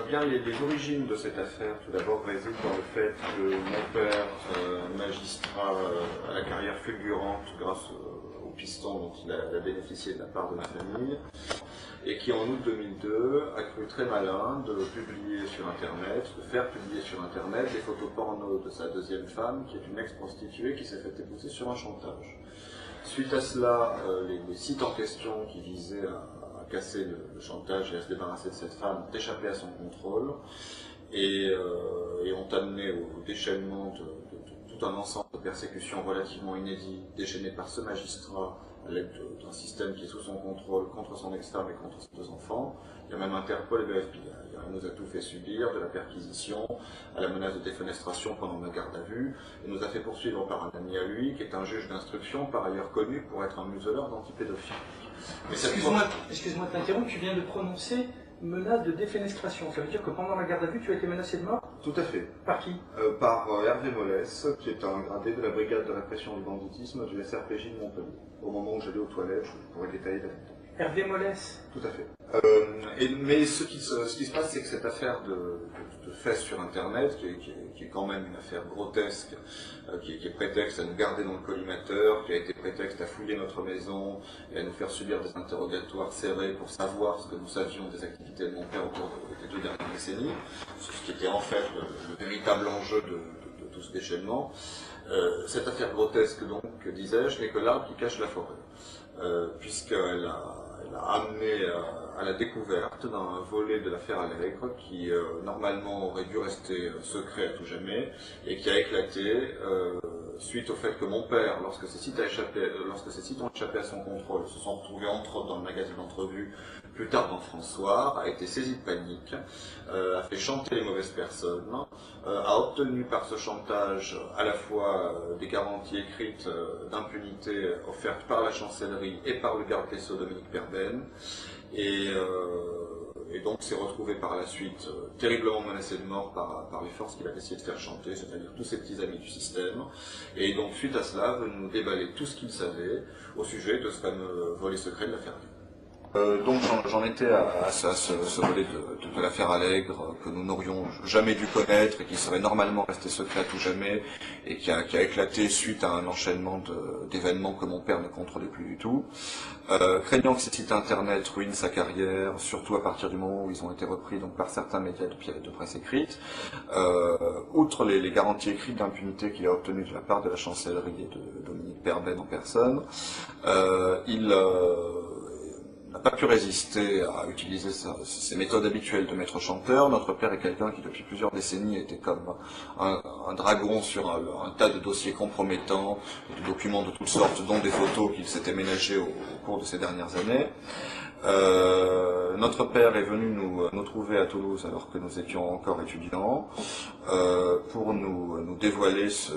Bien, les origines de cette affaire, tout d'abord, résident dans le fait que mon père, magistrat à la carrière fulgurante grâce au piston dont il a bénéficié de la part de ma famille, et qui en août 2002 a cru très malin de publier sur Internet, de faire publier sur Internet des photos porno de sa deuxième femme, qui est une ex-prostituée qui s'est fait épouser sur un chantage. Suite à cela, les sites en question qui visaient à casser le chantage et à se débarrasser de cette femme ont échappé à son contrôle et ont amené au déchaînement de tout un ensemble de persécutions relativement inédites déchaînées par ce magistrat à l'aide d'un système qui est sous son contrôle contre son ex-femme et contre ses deux enfants. Il y a même Interpol et le FBI. Il nous a tout fait subir, de la perquisition à la menace de défenestration pendant ma garde à vue, et nous a fait poursuivre par un ami à lui, qui est un juge d'instruction, par ailleurs connu pour être un museleur d'antipédophiles. Excuse-moi de t'interrompre, tu viens de prononcer menace de défenestration. Ça veut dire que pendant la garde à vue, tu as été menacé de mort? Tout à fait. Par qui? Par Hervé Mollès, qui est un gradé de la brigade de répression du banditisme du SRPJ de Montpellier. Au moment où j'allais aux toilettes, je pourrais détailler l'anecdote. Hervé Mollès? Tout à fait. Mais ce qui se passe, c'est que cette affaire de fesses sur Internet, qui est quand même une affaire grotesque, qui est prétexte à nous garder dans le collimateur, qui a été prétexte à fouiller notre maison et à nous faire subir des interrogatoires serrés pour savoir ce que nous savions des activités de mon père au cours des 2 dernières décennies, ce qui était en fait le véritable enjeu de tout ce déchaînement. Cette affaire grotesque, donc, disais-je, n'est que l'arbre qui cache la forêt, puisqu'elle a amené à la découverte d'un volet de l'affaire Allègre qui normalement aurait dû rester secret à tout jamais et qui a éclaté suite au fait que mon père, lorsque ces sites ont échappé à son contrôle, se sont retrouvés entre autres dans le magazine d'entrevue, plus tard dans François, a été saisi de panique, a fait chanter les mauvaises personnes, a obtenu par ce chantage à la fois des garanties écrites d'impunité offertes par la chancellerie et par le garde des Sceaux Dominique Perben, et donc s'est retrouvé par la suite terriblement menacé de mort par les forces qu'il a essayé de faire chanter, c'est-à-dire tous ses petits amis du système, et donc suite à cela veut nous déballer tout ce qu'il savait au sujet de ce fameux volet secret de l'affaire. Donc j'en étais à ce volet de l'affaire Allègre que nous n'aurions jamais dû connaître et qui serait normalement resté secret à tout jamais et qui a éclaté suite à un enchaînement d'événements que mon père ne contrôlait plus du tout. Craignant que ces sites internet ruinent sa carrière, surtout à partir du moment où ils ont été repris donc par certains médias de presse écrite, outre les garanties écrites d'impunité qu'il a obtenues de la part de la chancellerie et de Dominique Perben en personne, il n'a pas pu résister à utiliser ses méthodes habituelles de maître chanteur. Notre père est quelqu'un qui depuis plusieurs décennies était comme un dragon sur un tas de dossiers compromettants, de documents de toutes sortes, dont des photos qu'il s'était ménagées au cours de ces dernières années. Notre père est venu nous trouver à Toulouse alors que nous étions encore étudiants pour nous dévoiler ce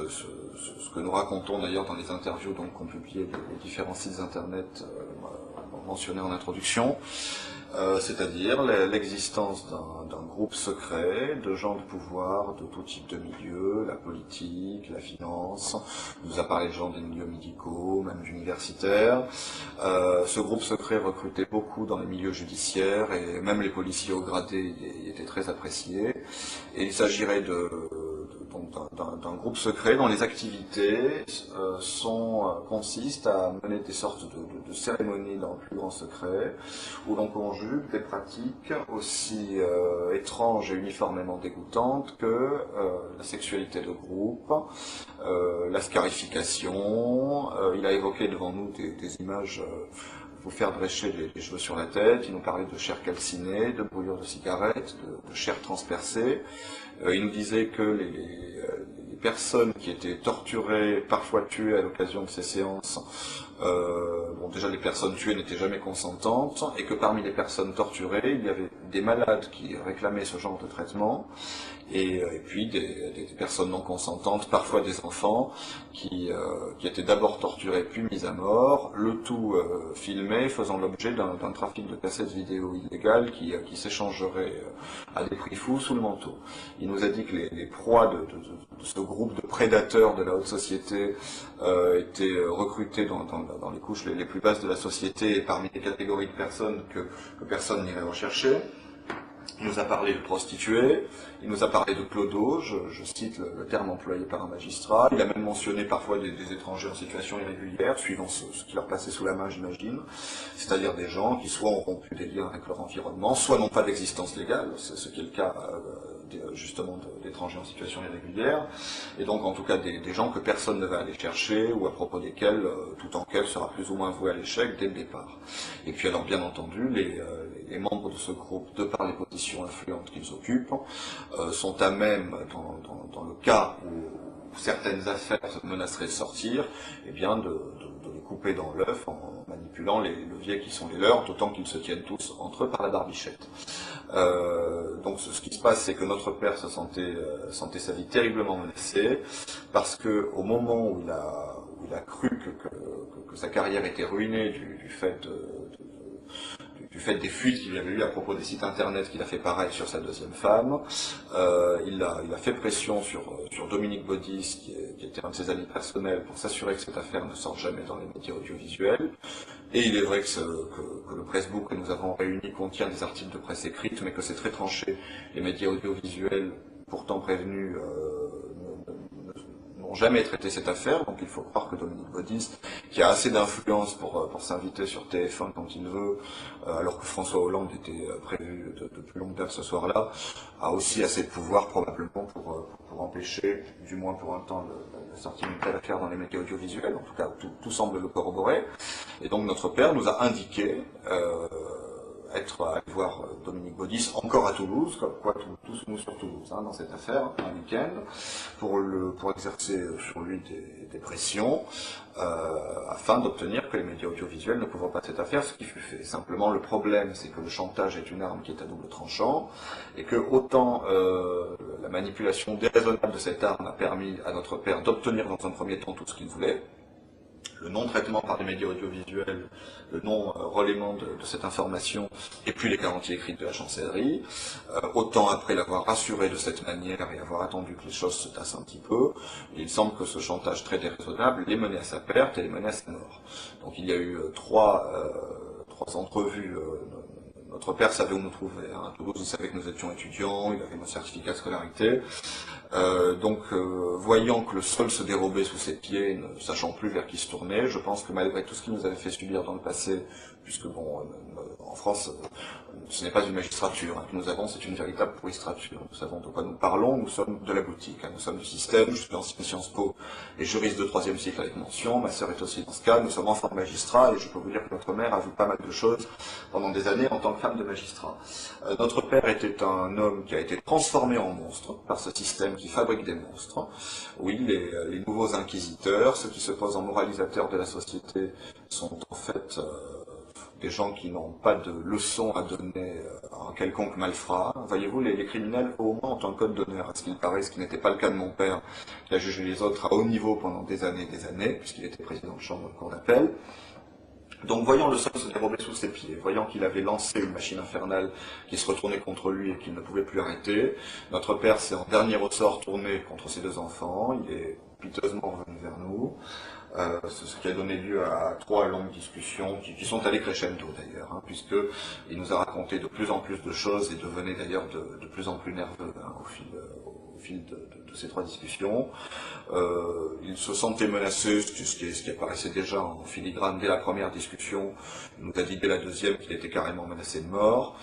que nous racontons d'ailleurs dans les interviews qu'ont publié les différents sites internet mentionné en introduction, c'est-à-dire l'existence d'un groupe secret de gens de pouvoir de tout type de milieux, la politique, la finance, on nous a parlé de gens des milieux médicaux, même universitaires. Ce groupe secret recrutait beaucoup dans les milieux judiciaires et même les policiers haut gradés y étaient très appréciés. Et il s'agirait d'un groupe secret dont les activités consistent à mener des sortes de cérémonies dans le plus grand secret, où l'on conjugue des pratiques aussi étranges et uniformément dégoûtantes que la sexualité de groupe, la scarification. Il a évoqué devant nous des images vous faire drécher les cheveux sur la tête. Il nous parlait de chair calcinée, de brûlures de cigarettes, de chair transpercée. Il nous disait que les personnes qui étaient torturées, parfois tuées à l'occasion de ces séances, déjà les personnes tuées n'étaient jamais consentantes, et que parmi les personnes torturées, il y avait des malades qui réclamaient ce genre de traitement, et puis des personnes non consentantes, parfois des enfants, qui étaient d'abord torturés puis mis à mort, le tout filmé, faisant l'objet d'un trafic de cassettes vidéo illégales qui s'échangerait à des prix fous sous le manteau. Il nous a dit que les proies de ce groupe de prédateurs de la haute société étaient recrutés dans les couches les plus basses de la société et parmi les catégories de personnes que personne n'irait rechercher. Il nous a parlé de prostituées, il nous a parlé de clodos, je cite le terme employé par un magistrat. Il a même mentionné parfois des étrangers en situation irrégulière, suivant ce qui leur passait sous la main, j'imagine. C'est-à-dire des gens qui soit ont rompu des liens avec leur environnement, soit n'ont pas d'existence légale, c'est ce qui est le cas justement d'étrangers en situation irrégulière, et donc en tout cas des gens que personne ne va aller chercher, ou à propos desquels toute enquête sera plus ou moins vouée à l'échec dès le départ. Et puis alors bien entendu, les membres de ce groupe, de par les positions influentes qu'ils occupent, sont à même, dans le cas où certaines affaires menaceraient de sortir, eh bien de les couper dans l'œuf en manipulant les leviers qui sont les leurs, d'autant qu'ils se tiennent tous entre eux par la barbichette. Donc ce qui se passe, c'est que notre père se sentait sa vie terriblement menacée, parce que au moment où il a cru que sa carrière était ruinée du fait des fuites qu'il avait eues à propos des sites internet, qu'il a fait pareil sur sa deuxième femme. Il a fait pression sur Dominique Baudis, qui était un de ses amis personnels, pour s'assurer que cette affaire ne sorte jamais dans les médias audiovisuels. Et il est vrai que le pressbook que nous avons réuni contient des articles de presse écrite, mais que c'est très tranché. Les médias audiovisuels, pourtant prévenus, n'ont jamais traité cette affaire, donc il faut croire que Dominique Baudis, qui a assez d'influence pour s'inviter sur TF1 quand il veut, alors que François Hollande était prévu de plus longue date ce soir-là, a aussi assez de pouvoir probablement pour empêcher, du moins pour un temps, la sortie d'une telle affaire dans les médias audiovisuels. En tout cas, tout semble le corroborer. Et donc notre père nous a indiqué être allé voir Dominique Baudis, encore à Toulouse, comme quoi tous nous sur Toulouse, dans cette affaire, un week-end, pour exercer sur lui des pressions, afin d'obtenir que les médias audiovisuels ne couvrent pas cette affaire, ce qui fut fait. Simplement, le problème, c'est que le chantage est une arme qui est à double tranchant, et que autant la manipulation déraisonnable de cette arme a permis à notre père d'obtenir dans un premier temps tout ce qu'il voulait, le non-traitement par les médias audiovisuels, le non-relayement de cette information, et puis les garanties écrites de la chancellerie, autant après l'avoir rassuré de cette manière et avoir attendu que les choses se tassent un petit peu, il semble que ce chantage très déraisonnable l'ait mené à sa perte et l'ait mené à sa mort. Donc il y a eu trois entrevues. Notre père savait où nous trouver. À Toulouse, il savait que nous étions étudiants, il avait nos certificats de scolarité. Voyant que le sol se dérobait sous ses pieds, ne sachant plus vers qui se tourner, je pense que malgré tout ce qu'il nous avait fait subir dans le passé, puisque en France, ce n'est pas une magistrature que nous avons, c'est une véritable pourristrature. Nous savons de quoi nous parlons, nous sommes de la boutique, nous sommes du système, je suis ancien Sciences Po et juriste de 3e cycle avec mention, ma sœur est aussi dans ce cas, nous sommes enfants de magistrats et je peux vous dire que notre mère a vu pas mal de choses pendant des années en tant que femme de magistrat. Notre père était un homme qui a été transformé en monstre par ce système qui fabrique des monstres. Oui, les nouveaux inquisiteurs, ceux qui se posent en moralisateurs de la société, sont en fait des gens qui n'ont pas de leçons à donner à un quelconque malfrat. Voyez-vous, les criminels, au moins, ont un code d'honneur, à ce qu'il paraît, ce qui n'était pas le cas de mon père, qui a jugé les autres à haut niveau pendant des années, puisqu'il était président de chambre de cour d'appel. Donc, voyant le sol se dérober sous ses pieds, voyant qu'il avait lancé une machine infernale qui se retournait contre lui et qu'il ne pouvait plus arrêter, notre père s'est en dernier ressort tourné contre ses deux enfants, il est piteusement revenu vers nous, ce qui a donné lieu à 3 longues discussions qui sont allées crescendo d'ailleurs, puisqu'il nous a raconté de plus en plus de choses et devenait d'ailleurs de plus en plus nerveux au fil de ces 3 discussions. Il se sentait menacé, ce qui apparaissait déjà en filigrane dès la première discussion. Il nous a dit dès la deuxième qu'il était carrément menacé de mort.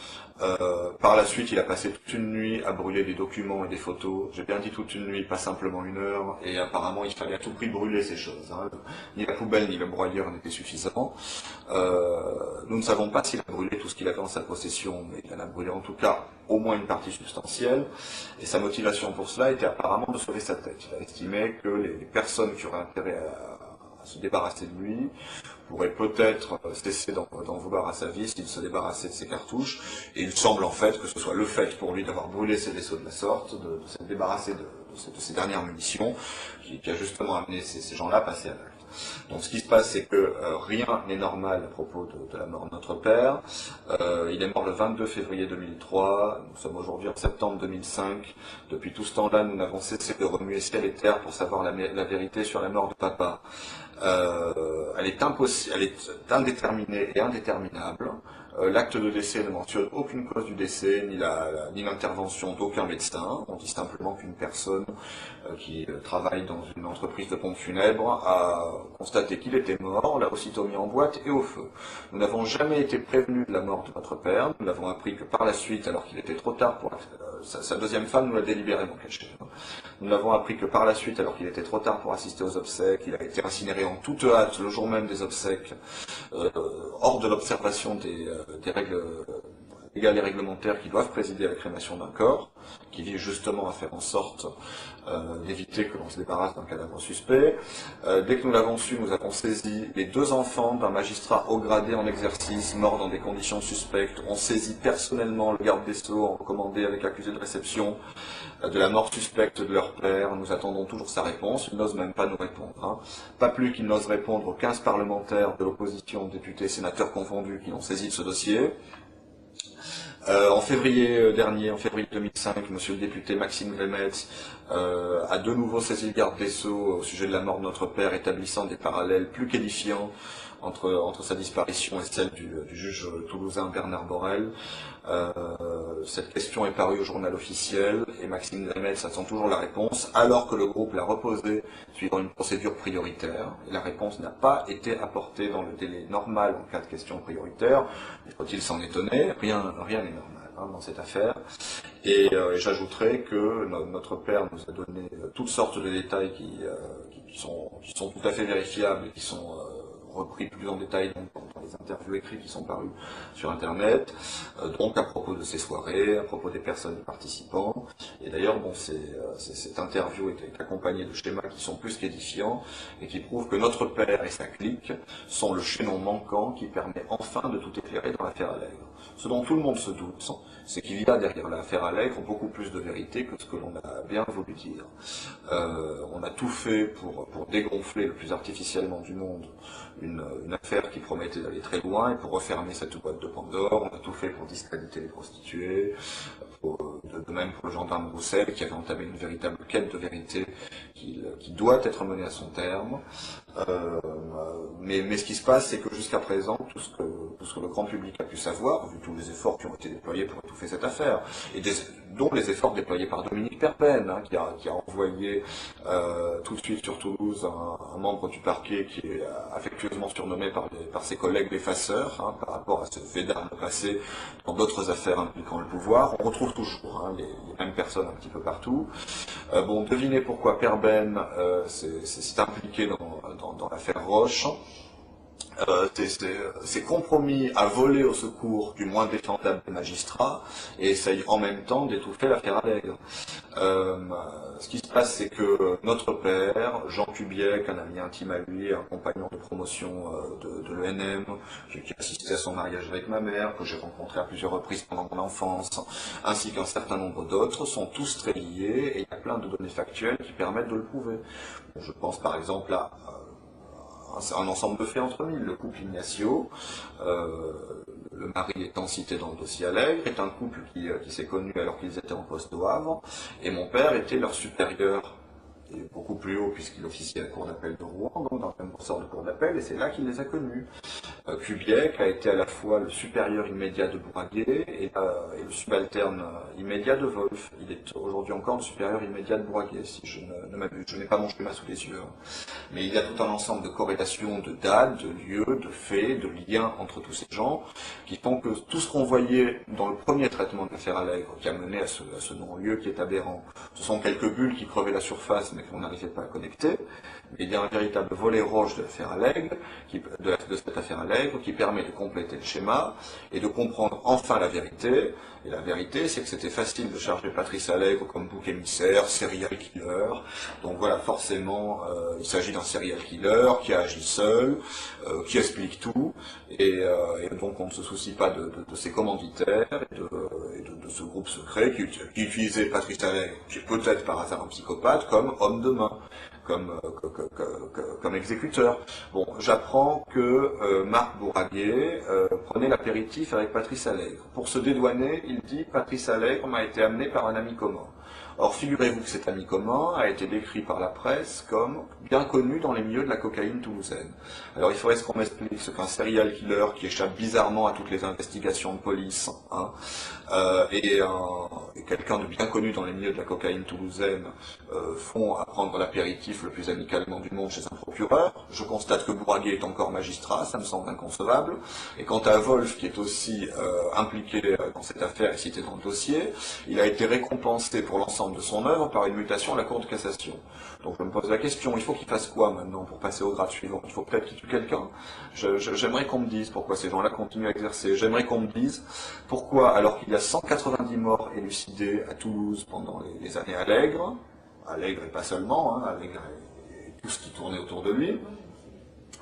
Par la suite, il a passé toute une nuit à brûler des documents et des photos. J'ai bien dit toute une nuit, pas simplement 1 heure, et apparemment il fallait à tout prix brûler ces choses. Ni la poubelle ni le broyeur n'étaient suffisants. Nous ne savons pas s'il a brûlé tout ce qu'il avait en sa possession, mais il en a brûlé en tout cas au moins une partie substantielle, et sa motivation pour cela était apparemment de sauver sa tête. Il a estimé que les personnes qui auraient intérêt à se débarrasser de lui pourraient peut-être cesser d'en vouloir à sa vie s'il se débarrassait de ses cartouches, et il semble en fait que ce soit le fait pour lui d'avoir brûlé ses vaisseaux de la sorte, de se débarrasser de ses dernières munitions, qui a justement amené ces gens-là à passer à l'acte. Donc ce qui se passe, c'est que rien n'est normal à propos de la mort de notre père. Il est mort le 22 février 2003, nous sommes aujourd'hui en septembre 2005. Depuis tout ce temps-là, nous n'avons cessé de remuer ciel et terre pour savoir la vérité sur la mort de papa. Elle est indéterminée et indéterminable. L'acte de décès ne mentionne aucune cause du décès, ni l'intervention d'aucun médecin. On dit simplement qu'une personne qui travaille dans une entreprise de pompes funèbres a constaté qu'il était mort, on l'a aussitôt mis en boîte et au feu. Nous n'avons jamais été prévenus de la mort de notre père, nous l'avons appris que par la suite, alors qu'il était trop tard pour... Sa deuxième femme nous l'a délibérément caché. Nous l'avons appris que par la suite, alors qu'il était trop tard pour assister aux obsèques, il a été incinéré en toute hâte le jour même des obsèques, hors de l'observation des règles légales et réglementaires qui doivent présider à la crémation d'un corps, qui vise justement à faire en sorte d'éviter que l'on se débarrasse d'un cadavre suspect. Dès que nous l'avons su, nous avons saisi les 2 enfants d'un magistrat haut gradé en exercice, mort dans des conditions suspectes. On saisit personnellement le garde des Sceaux, en recommandé avec accusé de réception, de la mort suspecte de leur père. Nous attendons toujours sa réponse. Il n'ose même pas nous répondre. Pas plus qu'il n'ose répondre aux 15 parlementaires de l'opposition, députés, sénateurs confondus, qui l'ont saisi de ce dossier. En février dernier, en février 2005, monsieur le député Maxime Grémetz a de nouveau saisi le garde des Sceaux au sujet de la mort de notre père, établissant des parallèles plus qu'édifiants entre sa disparition et celle du juge toulousain Bernard Borel. Cette question est parue au journal officiel et Maxime Grémetz attend toujours la réponse, alors que le groupe l'a reposée suivant une procédure prioritaire. Et la réponse n'a pas été apportée dans le délai normal en cas de question prioritaire. Faut-il s'en étonner? Rien n'est normal dans cette affaire. Et j'ajouterai que notre père nous a donné toutes sortes de détails qui sont tout à fait vérifiables et qui sont repris plus en détail dans les interviews écrites qui sont parues sur Internet, donc à propos de ces soirées, à propos des personnes participants. Et d'ailleurs, bon, cette interview est accompagnée de schémas qui sont plus qu'édifiants et qui prouvent que notre père et sa clique sont le chaînon manquant qui permet enfin de tout éclairer dans l'affaire Allègre. Ce dont tout le monde se doute, c'est qu'il y a derrière l'affaire Allègre beaucoup plus de vérité que ce que l'on a bien voulu dire. On a tout fait pour dégonfler le plus artificiellement du monde une affaire qui promettait d'aller très loin, et pour refermer cette boîte de Pandore, on a tout fait pour discréditer les prostituées, de même pour le gendarme Roussel, qui avait entamé une véritable quête de vérité qui doit être menée à son terme. Mais ce qui se passe, c'est que jusqu'à présent, tout ce que le grand public a pu savoir, vu tous les efforts qui ont été déployés pour étouffer cette affaire, et dont les efforts déployés par Dominique Perpen, qui a envoyé tout de suite sur Toulouse un membre du parquet qui est affectueusement surnommé par ses collègues les faceurs, par rapport à ce fait d'armes passé dans d'autres affaires impliquant le pouvoir. On retrouve toujours les mêmes personnes un petit peu partout. Bon, devinez pourquoi Perben s'est impliqué dans l'affaire Roche. C'est compromis à voler au secours du moins défendable des magistrats et essaye en même temps d'étouffer l'affaire Allègre. Ce qui se passe, c'est que notre père, Jean Kubiek, un ami intime à lui, un compagnon de promotion de l'ENM, qui assistait à son mariage avec ma mère, que j'ai rencontré à plusieurs reprises pendant mon enfance, ainsi qu'un certain nombre d'autres, sont tous très liés et il y a plein de données factuelles qui permettent de le prouver. Je pense par exemple à un ensemble de faits entre mille. Le couple Ignacio, le mari étant cité dans le dossier Allègre, est un couple qui s'est connu alors qu'ils étaient en poste au Havre, et mon père était leur supérieur, et beaucoup plus haut puisqu'il officiait à la cour d'appel de Rouen, donc dans le même ressort de cour d'appel, et c'est là qu'il les a connus. Kubiek a été à la fois le supérieur immédiat de Bourraguet et le subalterne immédiat de Wolf. Il est aujourd'hui encore le supérieur immédiat de Bourraguet, si je ne m'abuse. Je n'ai pas mon schéma sous les yeux. Mais il y a tout un ensemble de corrélations, de dates, de lieux, de faits, de liens entre tous ces gens, qui font que tout ce qu'on voyait dans le premier traitement de l'affaire Allègre, qui a mené à ce non-lieu qui est aberrant, ce sont quelques bulles qui crevaient la surface, mais qu'on n'arrivait pas à connecter. Mais il y a un véritable volet roche de l'affaire Allègre, de cette affaire Allègre, qui permet de compléter le schéma et de comprendre enfin la vérité. Et la vérité, c'est que c'était facile de charger Patrice Allègre comme bouc émissaire, serial killer. Donc voilà, forcément, il s'agit d'un serial killer qui a agi seul, qui explique tout, et donc on ne se soucie pas de ses commanditaires et de ce groupe secret qui utilisait Patrice Allègre, qui est peut-être par hasard un psychopathe, comme homme de main, comme exécuteur. Bon, j'apprends que Marc Bourraguet prenait l'apéritif avec Patrice Allègre. Pour se dédouaner, il dit « Patrice Allègre m'a été amené par un ami commun ». Or, figurez-vous que cet ami commun a été décrit par la presse comme bien connu dans les milieux de la cocaïne toulousaine. Alors, il faudrait qu'on m'explique ce qu'un serial killer qui échappe bizarrement à toutes les investigations de police, hein, et quelqu'un de bien connu dans les milieux de la cocaïne toulousaine font à prendre l'apéritif le plus amicalement du monde chez un procureur. Je constate que Bourraguet est encore magistrat, ça me semble inconcevable. Et quant à Wolf, qui est aussi impliqué dans cette affaire et cité dans le dossier, il a été récompensé pour l'ensemble de son œuvre par une mutation à la Cour de cassation. Donc je me pose la question, il faut qu'il fasse quoi maintenant pour passer au grade suivant? Il faut peut-être qu'il tue quelqu'un. J'aimerais qu'on me dise pourquoi ces gens-là continuent à exercer. J'aimerais qu'on me dise pourquoi, alors qu'il y a 190 morts élucidés à Toulouse pendant les années Allègre et pas seulement, hein, Allègre et tout ce qui tournait autour de lui,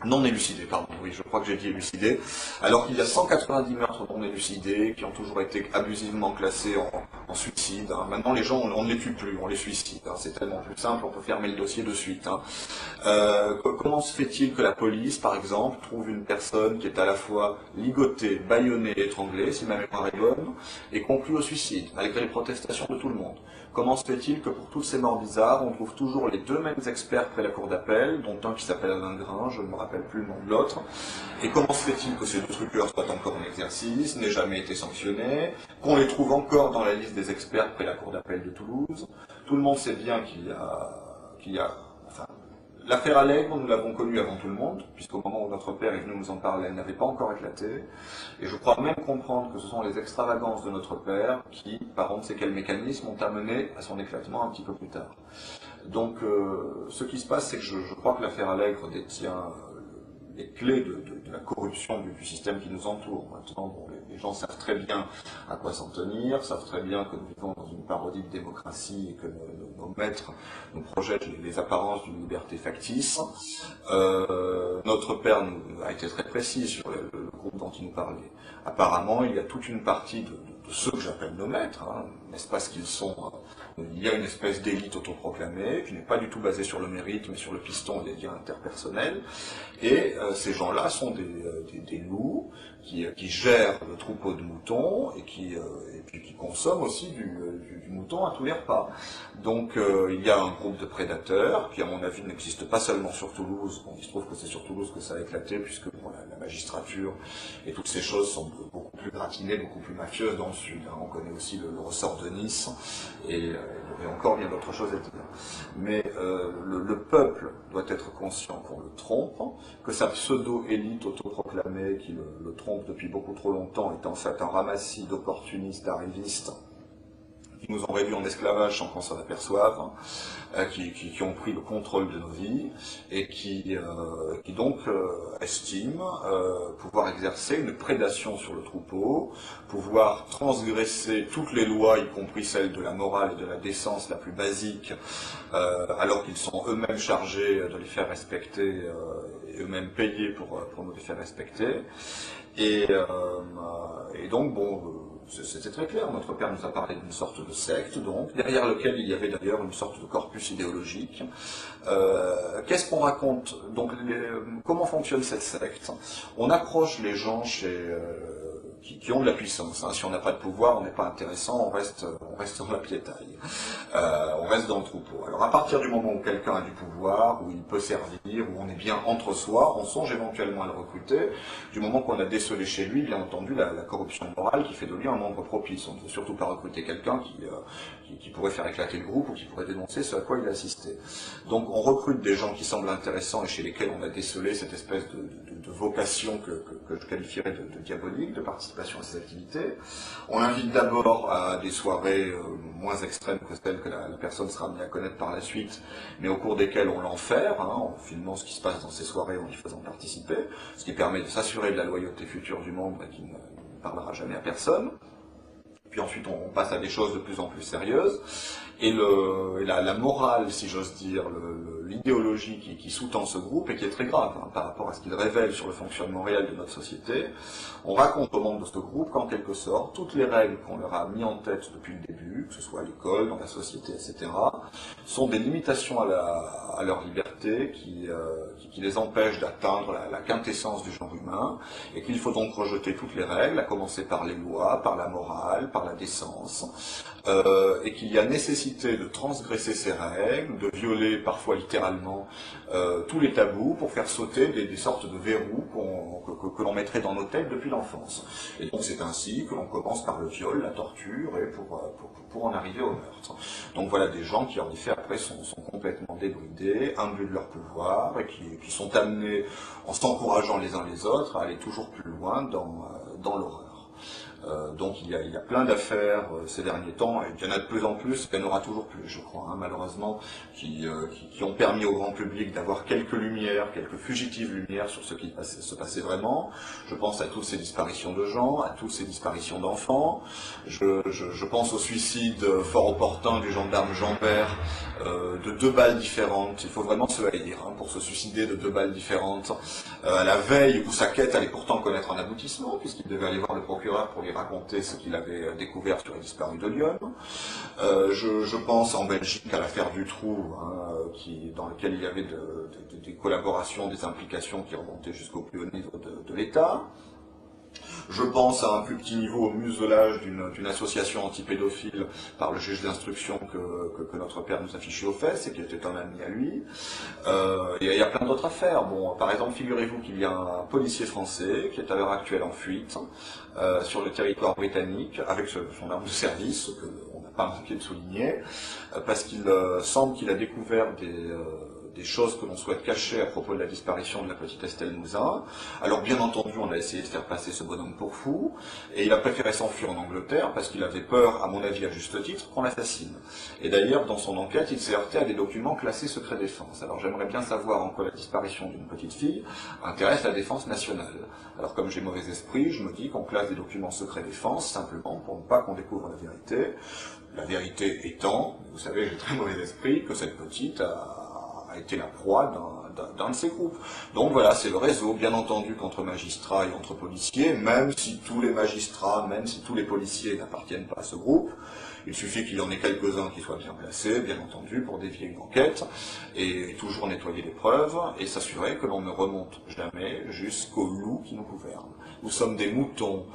non élucidés, pardon, oui, je crois que j'ai dit élucidés, alors qu'il y a 190 meurtres non élucidés qui ont toujours été abusivement classés en suicide. Hein. Maintenant, les gens, on ne les tue plus, on les suicide. Hein. C'est tellement plus simple, on peut fermer le dossier de suite. Hein. Comment se fait-il que la police, par exemple, trouve une personne qui est à la fois ligotée, bâillonnée, étranglée, si ma mémoire est bonne, et conclut au suicide, malgré les protestations de tout le monde? Comment se fait-il que pour toutes ces morts bizarres, on trouve toujours les deux mêmes experts près la cour d'appel, dont un qui s'appelle Alain Grain, je ne me rappelle plus le nom de l'autre, et comment se fait-il que ces deux truqueurs soient encore en exercice, n'aient jamais été sanctionnés, qu'on les trouve encore dans la liste des experts près la cour d'appel de Toulouse? Tout le monde sait bien qu'il y a enfin, l'affaire Allègre, nous l'avons connue avant tout le monde, puisqu'au moment où notre père est venu nous en parler, elle n'avait pas encore éclaté. Et je crois même comprendre que ce sont les extravagances de notre père qui, par on ne sait quel mécanisme, ont amené à son éclatement un petit peu plus tard. Donc, ce qui se passe, c'est que je crois que l'affaire Allègre détient les clés de la corruption du système qui nous entoure. Maintenant, bon, les gens savent très bien à quoi s'en tenir, savent très bien que nous vivons dans une parodie de démocratie et que nos maîtres nous projettent les apparences d'une liberté factice. Notre père a été très précis sur le groupe dont il nous parlait. Apparemment, il y a toute une partie de ceux que j'appelle nos maîtres, hein, n'est-ce pas ce qu'ils sont il y a une espèce d'élite autoproclamée qui n'est pas du tout basée sur le mérite, mais sur le piston et les liens interpersonnels. Et ces gens-là sont des loups qui gèrent le troupeau de moutons et puis qui consomment aussi du mouton à tous les repas. Donc il y a un groupe de prédateurs qui, à mon avis, n'existe pas seulement sur Toulouse. Bon, il se trouve que c'est sur Toulouse que ça a éclaté, puisque bon, la magistrature et toutes ces choses sont beaucoup plus gratinées, beaucoup plus mafieuses dans le sud. Hein. On connaît aussi le ressort de Nice et encore bien d'autres choses à dire. Mais le peuple doit être conscient qu'on le trompe, que sa pseudo-élite autoproclamée qui le trompe depuis beaucoup trop longtemps est en fait un ramassis d'opportunistes, d'arrivistes, qui nous ont réduits en esclavage sans qu'on s'en aperçoive, qui ont pris le contrôle de nos vies et qui donc estiment pouvoir exercer une prédation sur le troupeau, pouvoir transgresser toutes les lois, y compris celles de la morale et de la décence la plus basique, alors qu'ils sont eux-mêmes chargés de les faire respecter et eux-mêmes payés pour nous les faire respecter. Et donc, bon, c'était très clair, notre père nous a parlé d'une sorte de secte, donc, derrière lequel il y avait d'ailleurs une sorte de corpus idéologique. Qu'est-ce qu'on raconte? Donc, comment fonctionne cette secte? On approche les gens qui ont de la puissance. Hein. Si on n'a pas de pouvoir, on n'est pas intéressant, on reste dans la piétaille. On reste dans le troupeau. Alors à partir du moment où quelqu'un a du pouvoir, où il peut servir, où on est bien entre soi, on songe éventuellement à le recruter. Du moment qu'on a décelé chez lui, bien entendu, la corruption morale qui fait de lui un membre propice. On ne veut surtout pas recruter quelqu'un qui pourrait faire éclater le groupe ou qui pourrait dénoncer ce à quoi il a assisté. Donc on recrute des gens qui semblent intéressants et chez lesquels on a décelé cette espèce de vocation que je qualifierais de diabolique, de participation à ces activités. On l'invite d'abord à des soirées moins extrêmes que celles que la personne sera amenée à connaître par la suite, mais au cours desquelles on l'enferme, hein, en filmant ce qui se passe dans ces soirées, en y faisant participer, ce qui permet de s'assurer de la loyauté future du membre et qui ne parlera jamais à personne. Puis ensuite on passe à des choses de plus en plus sérieuses, et la morale, si j'ose dire, l'idéologie qui sous-tend ce groupe, et qui est très grave hein, par rapport à ce qu'il révèle sur le fonctionnement réel de notre société, on raconte aux membres de ce groupe qu'en quelque sorte, toutes les règles qu'on leur a mis en tête depuis le début, que ce soit à l'école, dans la société, etc., sont des limitations à leur liberté, réalité qui les empêche d'atteindre la quintessence du genre humain, et qu'il faut donc rejeter toutes les règles, à commencer par les lois, par la morale, par la décence, et qu'il y a nécessité de transgresser ces règles, de violer parfois littéralement tous les tabous pour faire sauter des sortes de verrous que l'on mettrait dans nos têtes depuis l'enfance. Et donc c'est ainsi que l'on commence par le viol, la torture, et pour en arriver au meurtre. Donc voilà des gens qui en effet après sont complètement débridés, imbus de leur pouvoir, et qui sont amenés, en s'encourageant les uns les autres, à aller toujours plus loin dans l'horreur. Donc il y a plein d'affaires ces derniers temps, et il y en a de plus en plus, il y en aura toujours plus, je crois, hein, malheureusement, qui ont permis au grand public d'avoir quelques lumières, quelques fugitives lumières sur ce qui se passait vraiment. Je pense à toutes ces disparitions de gens, à toutes ces disparitions d'enfants. Je pense au suicide fort opportun du gendarme Jean-Bert, de 2 balles différentes. Il faut vraiment se haïr hein, pour se suicider de 2 balles différentes, à la veille où sa quête allait pourtant connaître un aboutissement, puisqu'il devait aller voir le procureur pour lui raconter ce qu'il avait découvert sur les disparus de Lyon. Je pense en Belgique à l'affaire Dutroux, hein, dans laquelle il y avait des collaborations, des implications qui remontaient jusqu'au plus haut niveau de l'État. Je pense à un plus petit niveau au muselage d'une association antipédophile par le juge d'instruction que notre père nous affichait aux fesses et qui était un ami à lui. Et il y a plein d'autres affaires. Bon, par exemple, figurez-vous qu'il y a un policier français qui est à l'heure actuelle en fuite sur le territoire britannique avec son arme de service, ce qu'on n'a pas manqué de souligner, parce qu'il semble qu'il a découvert des choses que l'on souhaite cacher à propos de la disparition de la petite Estelle Mouzin. Alors bien entendu, on a essayé de faire passer ce bonhomme pour fou, et il a préféré s'enfuir en Angleterre parce qu'il avait peur, à mon avis à juste titre, qu'on l'assassine. Et d'ailleurs, dans son enquête, il s'est heurté à des documents classés secret défense. Alors j'aimerais bien savoir en quoi la disparition d'une petite fille intéresse la défense nationale. Alors comme j'ai mauvais esprit, je me dis qu'on classe des documents secret défense simplement pour ne pas qu'on découvre la vérité. La vérité étant, vous savez, j'ai très mauvais esprit, que cette petite a été la proie d'un de ces groupes. Donc voilà, c'est le réseau, bien entendu, qu'entre magistrats et entre policiers, même si tous les magistrats, même si tous les policiers n'appartiennent pas à ce groupe. Il suffit qu'il y en ait quelques-uns qui soient bien placés, bien entendu, pour dévier une enquête, et toujours nettoyer les preuves, et s'assurer que l'on ne remonte jamais jusqu'au loup qui nous gouverne. Nous sommes des moutons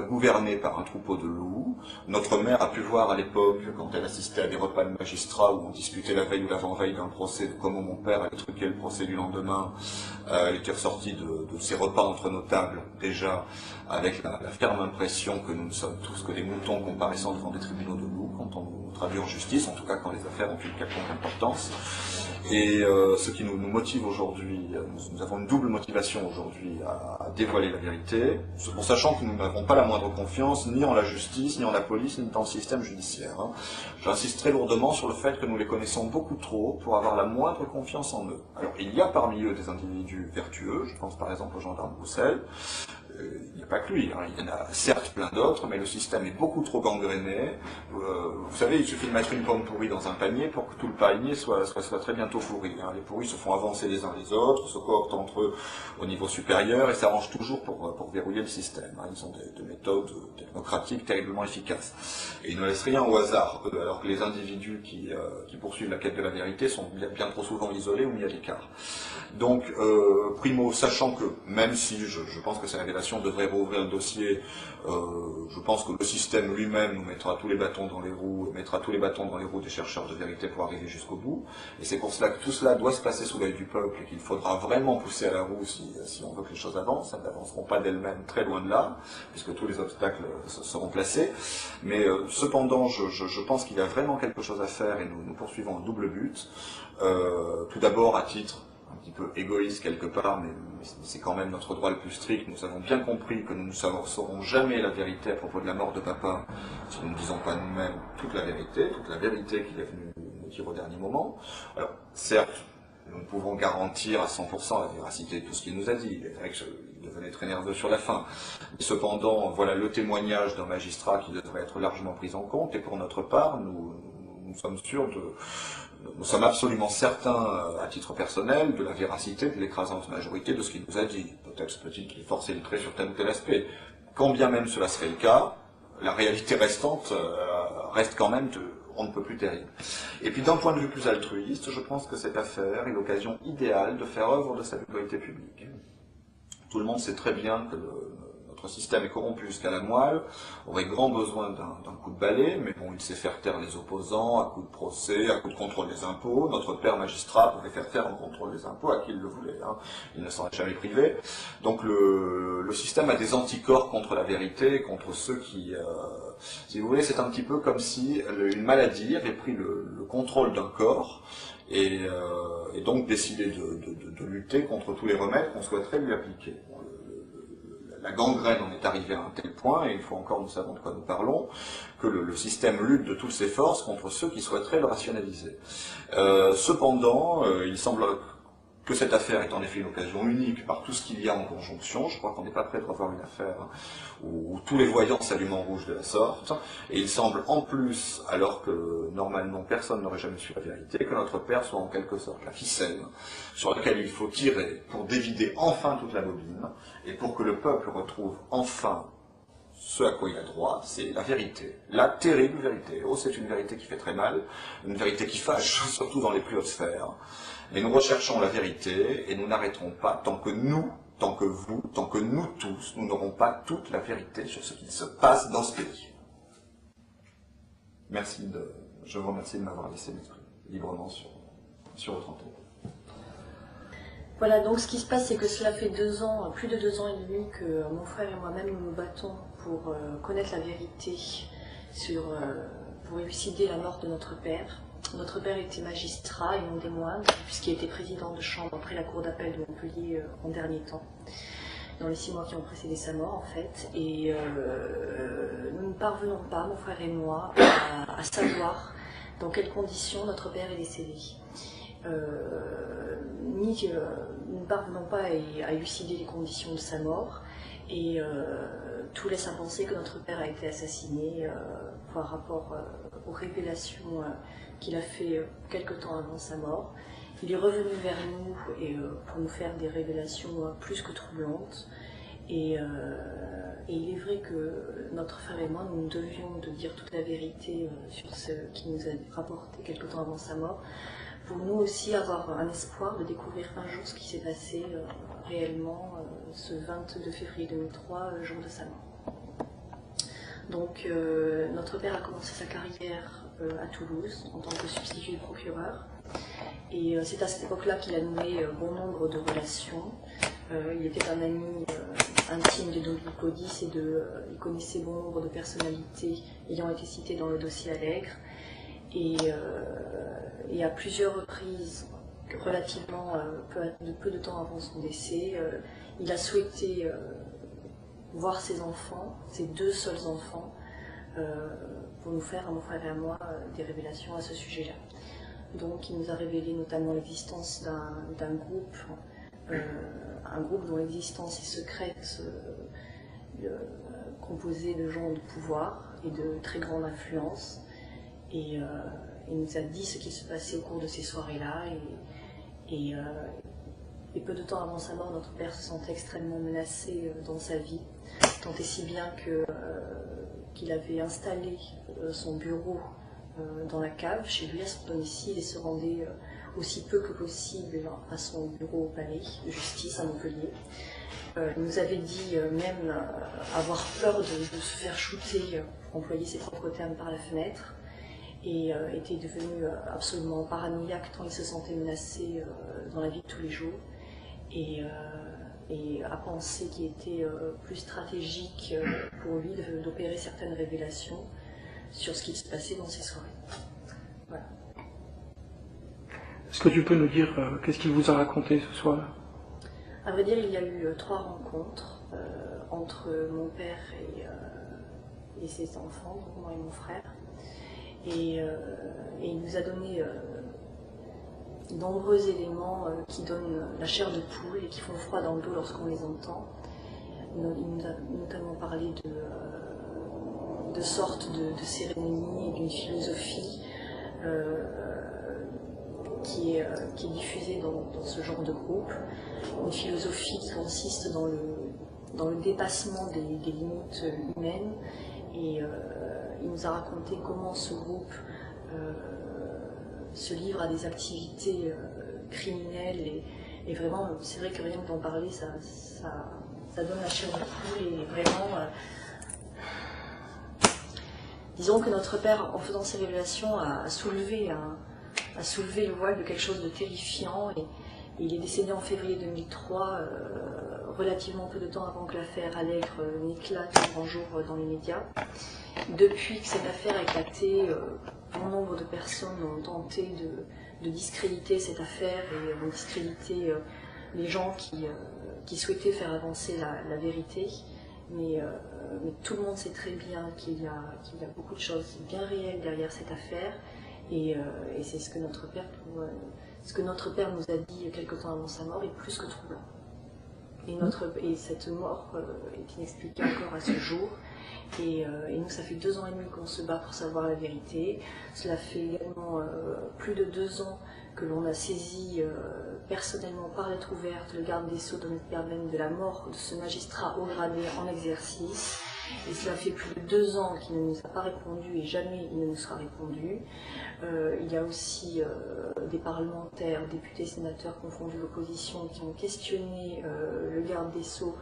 gouvernés par un troupeau de loups. Notre mère a pu voir à l'époque, quand elle assistait à des repas de magistrats où on discutait la veille ou l'avant-veille d'un procès, de comment mon père allait truquer le procès du lendemain. Elle était ressortie de ces repas entre nos tables, déjà, avec la ferme impression que nous ne sommes tous que des moutons comparaissant devant des tribunaux de loups quand on nous traduit en justice, en tout cas quand les affaires ont une quelconque importance. Et ce qui nous motive aujourd'hui, nous avons une double motivation aujourd'hui à dévoiler la vérité, en sachant que nous n'avons pas la moindre confiance ni en la justice, ni en la police, ni dans le système judiciaire. Hein. J'insiste très lourdement sur le fait que nous les connaissons beaucoup trop pour avoir la moindre confiance en eux. Alors il y a parmi eux des individus vertueux, je pense par exemple au gendarme Roussel. Il n'y a pas que lui, hein. Il y en a certes plein d'autres, mais le système est beaucoup trop gangréné. Vous savez, il suffit de mettre une pomme pourrie dans un panier pour que tout le panier soit très bientôt pourri. Hein. Les pourris se font avancer les uns les autres, se cooptent entre eux au niveau supérieur et s'arrangent toujours pour verrouiller le système. Hein. Ils ont des méthodes technocratiques terriblement efficaces. Et ils ne laissent rien au hasard, eux, alors que les individus qui poursuivent la quête de la vérité sont bien trop souvent isolés ou mis à l'écart. Donc, primo, sachant que, même si je pense que ces révélations devraient rouvrir le dossier, je pense que le système lui-même nous mettra tous les bâtons dans les roues, des chercheurs de vérité pour arriver jusqu'au bout. Et c'est pour cela que tout cela doit se passer sous l'œil du peuple et qu'il faudra vraiment pousser à la roue si on veut que les choses avancent. Elles n'avanceront pas d'elles-mêmes très loin de là, puisque tous les obstacles seront placés. Mais cependant, je pense qu'il y a vraiment quelque chose à faire et nous poursuivons un double but. Tout d'abord, à titre un petit peu égoïste quelque part, mais c'est quand même notre droit le plus strict. Nous avons bien compris que nous ne saurons jamais la vérité à propos de la mort de papa si nous ne disons pas nous-mêmes toute la vérité qu'il est venu nous dire au dernier moment. Alors, certes, nous ne pouvons garantir à 100% la véracité de tout ce qu'il nous a dit. Il est vrai qu'il devenait très nerveux sur la fin. Cependant, voilà le témoignage d'un magistrat qui devrait être largement pris en compte, et pour notre part, nous sommes sûrs nous sommes absolument certains, à titre personnel, de la véracité de l'écrasante majorité de ce qu'il nous a dit. Peut-être peut-il qu'il forçait le trait sur tel ou tel aspect. Quand bien même cela serait le cas, la réalité restante reste quand même on ne peut plus terrible. Et puis d'un point de vue plus altruiste, je pense que cette affaire est l'occasion idéale de faire œuvre de salubrité publique. Tout le monde sait très bien que notre système est corrompu jusqu'à la moelle, aurait grand besoin d'un coup de balai, mais bon, il sait faire taire les opposants, à coup de procès, à coup de contrôle des impôts. Notre père magistrat pouvait faire taire le contrôle des impôts à qui il le voulait, hein. Il ne s'en est jamais privé. Donc le système a des anticorps contre la vérité, contre ceux qui... si vous voulez, c'est un petit peu comme si une maladie avait pris le contrôle d'un corps, et donc décidé de lutter contre tous les remèdes qu'on souhaiterait lui appliquer. Bon, la gangrène en est arrivée à un tel point, et une fois encore nous savons de quoi nous parlons, que le système lutte de toutes ses forces contre ceux qui souhaiteraient le rationaliser. Cependant, il semble que cette affaire est en effet une occasion unique par tout ce qu'il y a en conjonction. Je crois qu'on n'est pas prêt de revoir une affaire où tous les voyants s'allument en rouge de la sorte. Et il semble en plus, alors que normalement personne n'aurait jamais su la vérité, que notre père soit en quelque sorte la ficelle sur laquelle il faut tirer pour dévider enfin toute la bobine et pour que le peuple retrouve enfin ce à quoi il a droit, c'est la vérité. La terrible vérité. Oh, c'est une vérité qui fait très mal, une vérité qui fâche, surtout dans les plus hautes sphères. Mais nous recherchons la vérité et nous n'arrêterons pas tant que nous, tant que vous, tant que nous tous, nous n'aurons pas toute la vérité sur ce qui se passe dans ce pays. Je vous remercie de m'avoir laissé m'exprimer librement sur votre antenne. Voilà, donc ce qui se passe, c'est que cela fait 2 ans, plus de 2 ans et demi, que mon frère et moi-même nous nous battons pour connaître la vérité pour élucider la mort de notre père. Notre père était magistrat et non des moines, puisqu'il était président de chambre après la cour d'appel de Montpellier en dernier temps, dans les 6 mois qui ont précédé sa mort en fait. Et nous ne parvenons pas, mon frère et moi, à savoir dans quelles conditions notre père est décédé. Nous ne parvenons pas à élucider les conditions de sa mort, et tout laisse à penser que notre père a été assassiné par rapport aux révélations qu'il a fait quelque temps avant sa mort. Il est revenu vers nous pour nous faire des révélations plus que troublantes, et il est vrai que notre frère et moi, nous devions de dire toute la vérité sur ce qui nous a rapporté quelque temps avant sa mort, pour nous aussi avoir un espoir de découvrir un jour ce qui s'est passé réellement ce 22 février 2003, jour de sa mort. Donc notre père a commencé sa carrière à Toulouse en tant que substitut du procureur, et c'est à cette époque-là qu'il a noué bon nombre de relations. Il était un ami intime de Don Lycodis et il connaissait bon nombre de personnalités ayant été citées dans le dossier Allègre. Et à plusieurs reprises, relativement peu de temps avant son décès, il a souhaité voir ses enfants, ses 2 seuls enfants, pour nous faire, à mon frère et à moi, des révélations à ce sujet-là. Donc il nous a révélé notamment l'existence d'un groupe, un groupe dont l'existence est secrète, composé de gens de pouvoir et de très grande influence. Et il nous a dit ce qui se passait au cours de ces soirées-là. Et peu de temps avant sa mort, notre père se sentait extrêmement menacé dans sa vie, tant et si bien qu'il avait installé son bureau dans la cave, chez lui à son domicile, et se rendait aussi peu que possible à son bureau au palais de justice à Montpellier. Il nous avait dit même avoir peur de se faire shooter, pour employer ses propres termes, par la fenêtre, et était devenu absolument paranoïaque tant il se sentait menacé dans la vie de tous les jours, et a pensé qu'il était plus stratégique pour lui d'opérer certaines révélations sur ce qui se passait dans ces soirées. Voilà. Est-ce que tu peux nous dire qu'est-ce qu'il vous a raconté ce soir-là? À vrai dire, il y a eu 3 rencontres entre mon père et ses enfants, donc moi et mon frère. Et il nous a donné de nombreux éléments qui donnent la chair de poule et qui font froid dans le dos lorsqu'on les entend. Il nous a notamment parlé de sortes de cérémonies et d'une philosophie qui est diffusée dans ce genre de groupe. Une philosophie qui consiste dans le dépassement des limites humaines. Et il nous a raconté comment ce groupe se livrent à des activités criminelles et vraiment, c'est vrai que rien que d'en parler, ça donne la chair de poule et vraiment... disons que notre père, en faisant ces révélations, a soulevé le voile de quelque chose de terrifiant et il est décédé en février 2003, relativement peu de temps avant que l'affaire Allègre n'éclate au grand jour dans les médias. Depuis que cette affaire a éclaté, bon nombre de personnes ont tenté de discréditer cette affaire et ont discrédité les gens qui souhaitaient faire avancer la vérité. Mais tout le monde sait très bien qu'il y a beaucoup de choses bien réelles derrière cette affaire et c'est ce que notre père nous a dit quelque temps avant sa mort est plus que troublant. Et cette mort est inexpliquée encore à ce jour. Et nous, ça fait 2 ans et demi qu'on se bat pour savoir la vérité. Cela fait également plus de 2 ans que l'on a saisi personnellement par lettre ouverte le garde des Sceaux Dominique Perben de la mort de ce magistrat haut gradé en exercice. Et cela fait plus de 2 ans qu'il ne nous a pas répondu et jamais il ne nous sera répondu. Il y a aussi des parlementaires, députés, sénateurs confondus d'opposition qui ont questionné le garde des Sceaux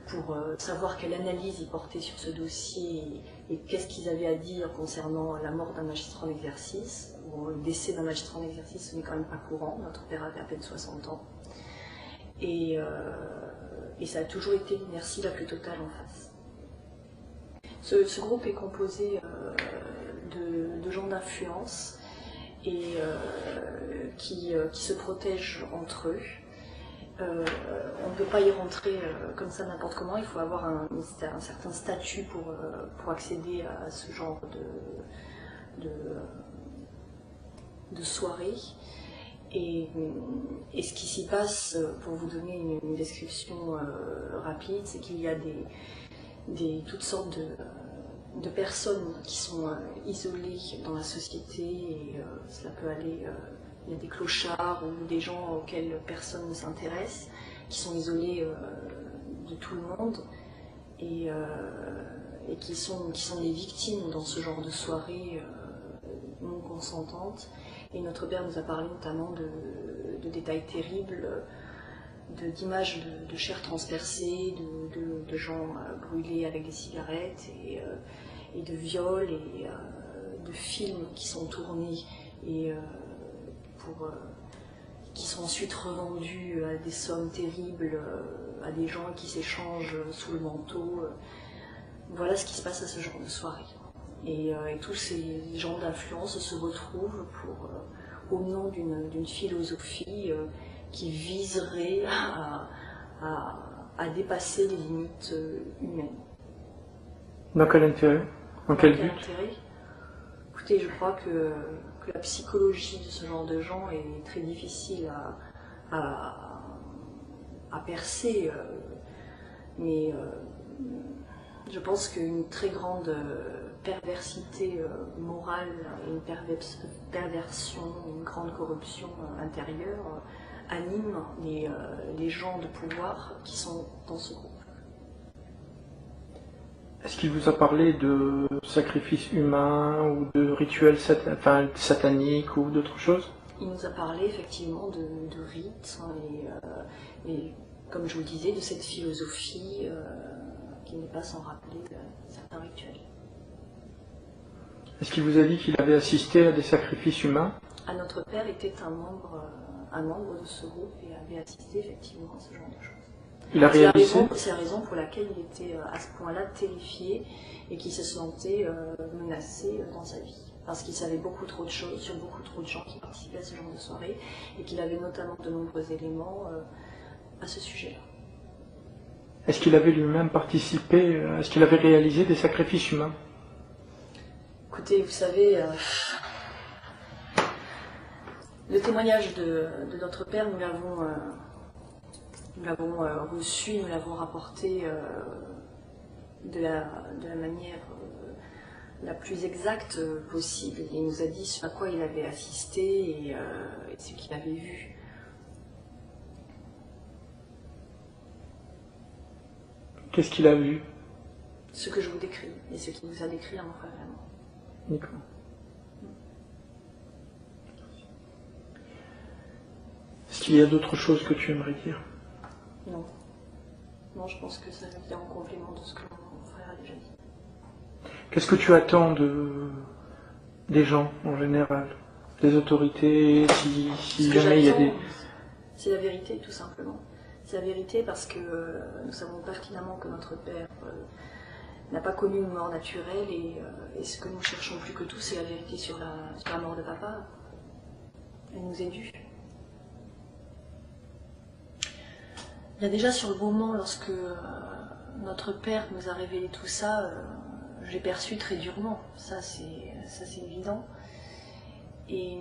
pour savoir quelle analyse ils portaient sur ce dossier et qu'est-ce qu'ils avaient à dire concernant la mort d'un magistrat en exercice. Bon, le décès d'un magistrat en exercice, ce n'est quand même pas courant, notre père avait à peine 60 ans. Et ça a toujours été l'inertie la plus totale en face. Ce groupe est composé de gens d'influence et qui se protègent entre eux. On ne peut pas y rentrer comme ça n'importe comment, il faut avoir un certain statut pour accéder à ce genre de soirée. Et ce qui s'y passe, pour vous donner une description rapide, c'est qu'il y a toutes sortes de personnes qui sont isolées dans la société et cela peut aller... il y a des clochards ou des gens auxquels personne ne s'intéresse, qui sont isolés de tout le monde et qui sont des victimes dans ce genre de soirée non consentantes. Et notre père nous a parlé notamment de détails terribles, d'images de chair transpercée, de gens brûlés avec des cigarettes et de viols et de films qui sont tournés et qui sont ensuite revendus à des sommes terribles, à des gens qui s'échangent sous le manteau. Voilà ce qui se passe à ce genre de soirée. Et tous ces gens d'influence se retrouvent au nom d'une philosophie qui viserait à dépasser les limites humaines. Dans quel intérêt? Dans quel but? Écoutez, je crois que la psychologie de ce genre de gens est très difficile à percer, mais je pense qu'une très grande perversité morale, une perversion, une grande corruption intérieure anime les gens de pouvoir qui sont dans ce groupe. Est-ce qu'il vous a parlé de sacrifices humains ou de rituels sataniques ou d'autres choses? Il nous a parlé effectivement de rites et comme je vous disais, de cette philosophie qui n'est pas sans rappeler certains rituels. Est-ce qu'il vous a dit qu'il avait assisté à des sacrifices humains? Notre père était un membre de ce groupe et avait assisté effectivement à ce genre de choses. Il a réalisé. C'est la raison pour laquelle il était à ce point-là terrifié et qu'il se sentait menacé dans sa vie. Parce qu'il savait beaucoup trop de choses sur beaucoup trop de gens qui participaient à ce genre de soirée et qu'il avait notamment de nombreux éléments à ce sujet-là. Est-ce qu'il avait lui-même participé, est-ce qu'il avait réalisé des sacrifices humains? Écoutez, vous savez, le témoignage de notre père, nous l'avons reçu, nous l'avons rapporté de la manière la plus exacte possible. Il nous a dit ce à quoi il avait assisté et ce qu'il avait vu. Qu'est-ce qu'il a vu? Ce que je vous décris et ce qu'il nous a décrit à mon frère et à moi. D'accord. Est-ce qu'il y a d'autres choses que tu aimerais dire? Non. Non, je pense que ça vient en complément de ce que mon frère a déjà dit. Qu'est-ce que tu attends des gens en général, des autorités, si jamais il y a des... C'est la vérité, tout simplement. C'est la vérité parce que nous savons pertinemment que notre père n'a pas connu une mort naturelle et ce que nous cherchons plus que tout, c'est la vérité sur la mort de papa. Elle nous est due. Il y a déjà sur le moment, lorsque notre père nous a révélé tout ça, j'ai perçu très durement. Ça c'est évident. Et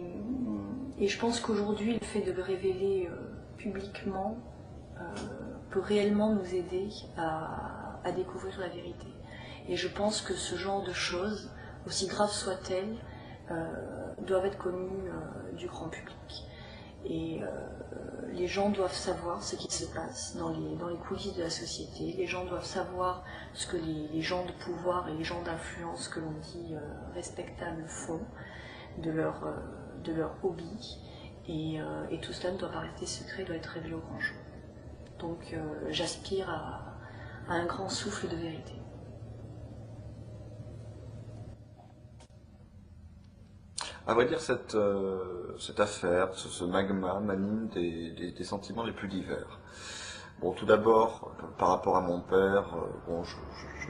je pense qu'aujourd'hui, le fait de le révéler publiquement peut réellement nous aider à découvrir la vérité. Et je pense que ce genre de choses, aussi graves soient-elles, doivent être connues du grand public. Et les gens doivent savoir ce qui se passe dans les coulisses de la société. Les gens doivent savoir ce que les gens de pouvoir et les gens d'influence que l'on dit respectables font de leur hobby. Et tout cela ne doit pas rester secret, doit être révélé au grand jour. Donc j'aspire à un grand souffle de vérité. À vrai dire, cette affaire, ce magma m'anime des sentiments les plus divers. Bon, tout d'abord, par rapport à mon père, bon, je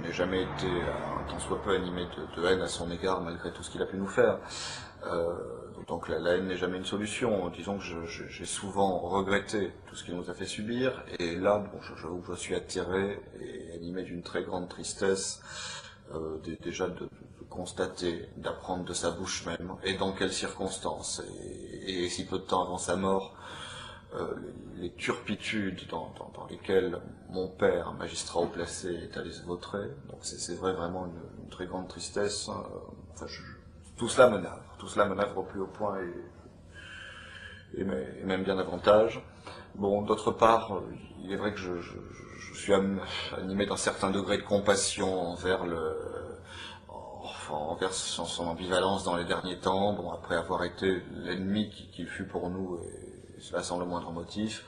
n'ai jamais été un tant soit peu animé de haine à son égard, malgré tout ce qu'il a pu nous faire. Donc la haine n'est jamais une solution. Disons que j'ai souvent regretté tout ce qu'il nous a fait subir, et là, bon, j'avoue que je suis attiré et animé d'une très grande tristesse, déjà de constater, d'apprendre de sa bouche même, et dans quelles circonstances, et si peu de temps avant sa mort, les turpitudes dans lesquelles mon père, magistrat haut placé, est allé se vautrer. Donc c'est vrai, vraiment une très grande tristesse. Enfin, tout cela me navre au plus haut point, et même bien davantage. Bon, d'autre part, il est vrai que je suis animé d'un certain degré de compassion envers son ambivalence dans les derniers temps, bon, après avoir été l'ennemi qu'il fut pour nous, et cela sans le moindre motif.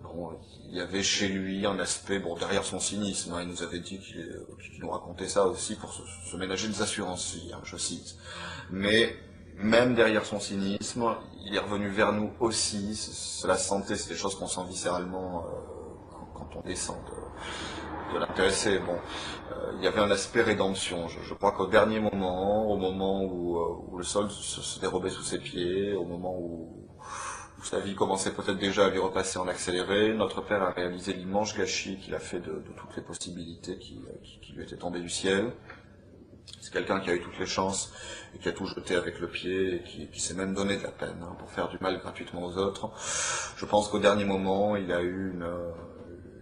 Bon, il y avait chez lui un aspect, bon, derrière son cynisme, hein, il nous avait dit qu'il nous racontait ça aussi pour se ménager des assurances, hein, je cite. Mais même derrière son cynisme, il est revenu vers nous aussi. Cela se sentait, c'est des choses qu'on sent viscéralement quand on descend de l'intéressé. Bon, il y avait un aspect rédemption. Je crois qu'au dernier moment, au moment où le sol se dérobait sous ses pieds, au moment où sa vie commençait peut-être déjà à lui repasser en accéléré, notre père a réalisé l'immense gâchis qu'il a fait de toutes les possibilités qui lui étaient tombées du ciel. C'est quelqu'un qui a eu toutes les chances et qui a tout jeté avec le pied et qui s'est même donné de la peine, hein, pour faire du mal gratuitement aux autres. Je pense qu'au dernier moment, il a eu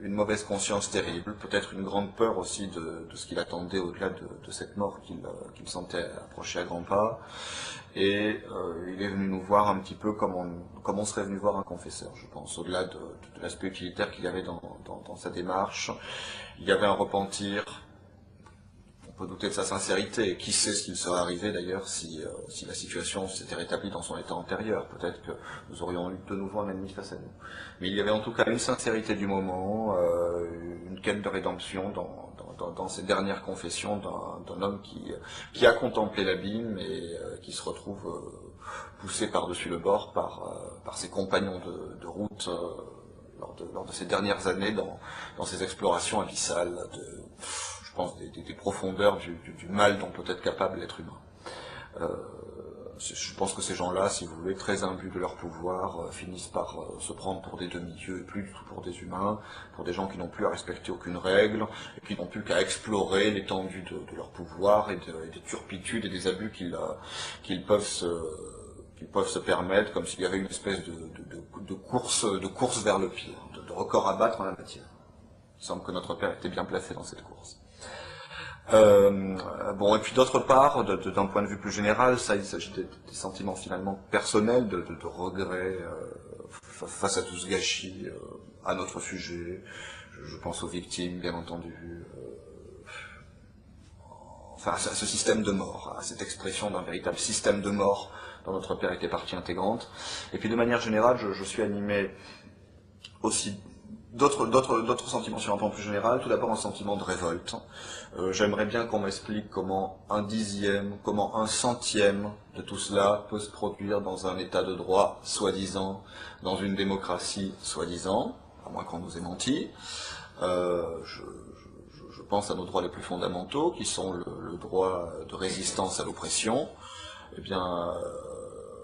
une mauvaise conscience terrible, peut-être une grande peur aussi de ce qu'il attendait au-delà de cette mort qu'il sentait approcher à grands pas. Et il est venu nous voir un petit peu comme on serait venu voir un confesseur, je pense, au-delà de l'aspect utilitaire qu'il y avait dans sa démarche. Il y avait un repentir. On peut douter de sa sincérité, et qui sait ce qu'il serait arrivé d'ailleurs si la situation s'était rétablie dans son état antérieur. Peut-être que nous aurions eu de nouveau un ennemi face à nous. Mais il y avait en tout cas une sincérité du moment, une quête de rédemption dans ces dernières confessions d'un homme qui a contemplé l'abîme et qui se retrouve poussé par-dessus le bord par ses compagnons de route lors de ces dernières années dans ces explorations abyssales je pense, des profondeurs du mal dont peut être capable l'être humain. Je pense que ces gens-là, si vous voulez, très imbus de leur pouvoir, finissent par se prendre pour des demi-dieux et plus du tout pour des humains, pour des gens qui n'ont plus à respecter aucune règle, et qui n'ont plus qu'à explorer l'étendue de leur pouvoir et des turpitudes et des abus qu'ils peuvent se permettre, comme s'il y avait une espèce de course vers le pire, de record à battre en la matière. Il semble que notre père était bien placé dans cette course. Bon, et puis d'autre part, d'un point de vue plus général, il s'agit des sentiments finalement personnels, de regrets face à tout ce gâchis, à notre sujet. Je pense aux victimes, bien entendu. Enfin, à ce système de mort, à cette expression d'un véritable système de mort dont notre père était partie intégrante. Et puis de manière générale, je suis animé aussi d'autres sentiments sur un plan plus général. Tout d'abord un sentiment de révolte. J'aimerais bien qu'on m'explique comment un dixième, comment un centième de tout cela peut se produire dans un état de droit, soi-disant, dans une démocratie, soi-disant, à moins qu'on nous ait menti. Je pense à nos droits les plus fondamentaux, qui sont le droit de résistance à l'oppression. Eh bien,